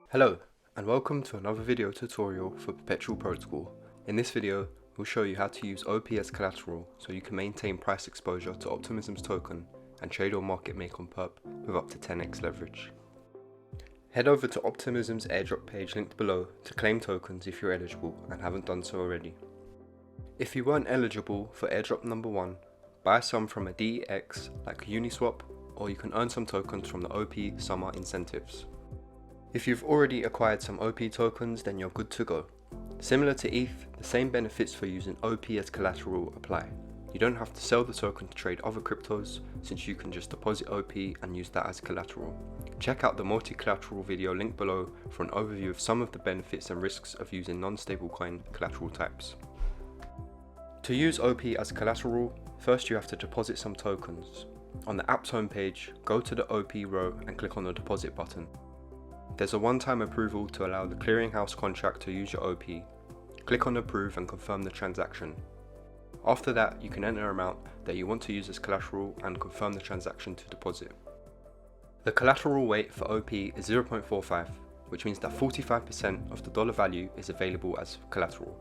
Hello, and welcome to another video tutorial for Perpetual Protocol. In this video, we'll show you how to use OP as collateral so you can maintain price exposure to Optimism's token and trade or market make on Perp with up to 10x leverage. Head over to Optimism's airdrop page linked below to claim tokens if you're eligible and haven't done so already. If you weren't eligible for airdrop number 1, buy some from a DEX like Uniswap, or you can earn some tokens from the OP summer incentives. If you've already acquired some OP tokens, then you're good to go. Similar to ETH, the same benefits for using OP as collateral apply. You don't have to sell the token to trade other cryptos, since you can just deposit OP and use that as collateral. Check out the multi-collateral video linked below for an overview of some of the benefits and risks of using non-stablecoin collateral types. To use OP as collateral, first you have to deposit some tokens. On the app's homepage, go to the OP row and click on the deposit button. There's a one-time approval to allow the clearinghouse contract to use your OP. Click on approve and confirm the transaction. After that, you can enter an amount that you want to use as collateral and confirm the transaction to deposit. The collateral weight for OP is 0.45, which means that 45% of the dollar value is available as collateral.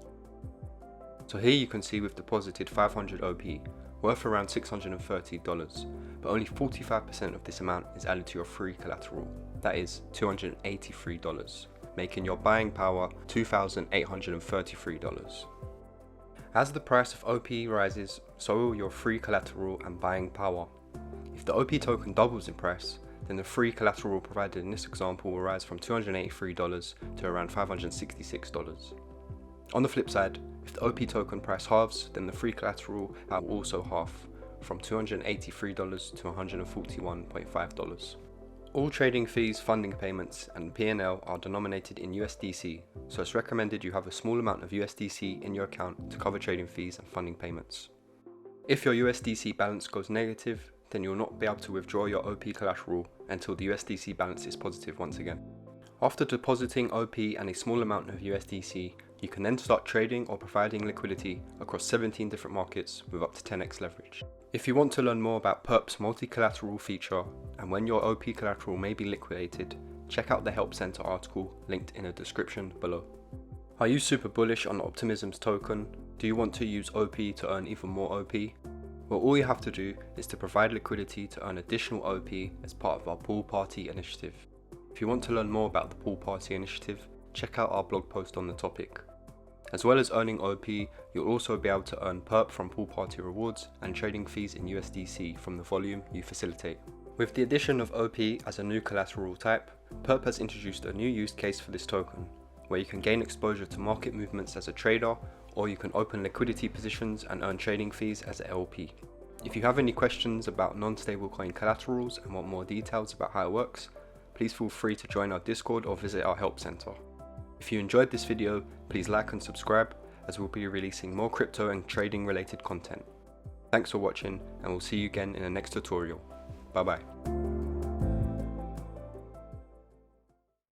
So here you can see we've deposited 500 OP, worth around $630, but only 45% of this amount is added to your free collateral, that is $283, making your buying power $2,833. As the price of OP rises, so will your free collateral and buying power. If the OP token doubles in price, then the free collateral provided in this example will rise from $283 to around $566. On the flip side, if the OP token price halves, then the free collateral will also halve, from $283 to $141.5. All trading fees, funding payments, and P&L are denominated in USDC, so it's recommended you have a small amount of USDC in your account to cover trading fees and funding payments. If your USDC balance goes negative, then you'll not be able to withdraw your OP collateral until the USDC balance is positive once again. After depositing OP and a small amount of USDC, you can then start trading or providing liquidity across 17 different markets with up to 10x leverage. If you want to learn more about Perp's multi-collateral feature and when your OP collateral may be liquidated, check out the Help Center article linked in the description below. Are you super bullish on Optimism's token? Do you want to use OP to earn even more OP? Well, all you have to do is to provide liquidity to earn additional OP as part of our Pool Party initiative. If you want to learn more about the Pool Party initiative, check out our blog post on the topic. As well as earning OP, you'll also be able to earn Perp from Pool Party rewards and trading fees in USDC from the volume you facilitate. With the addition of OP as a new collateral type, Perp has introduced a new use case for this token, where you can gain exposure to market movements as a trader, or you can open liquidity positions and earn trading fees as an LP. If you have any questions about non-stablecoin collaterals and want more details about how it works, please feel free to join our Discord or visit our Help Center. If you enjoyed this video, please like and subscribe, as we'll be releasing more crypto and trading related content. Thanks for watching, and we'll see you again in the next tutorial. Bye bye.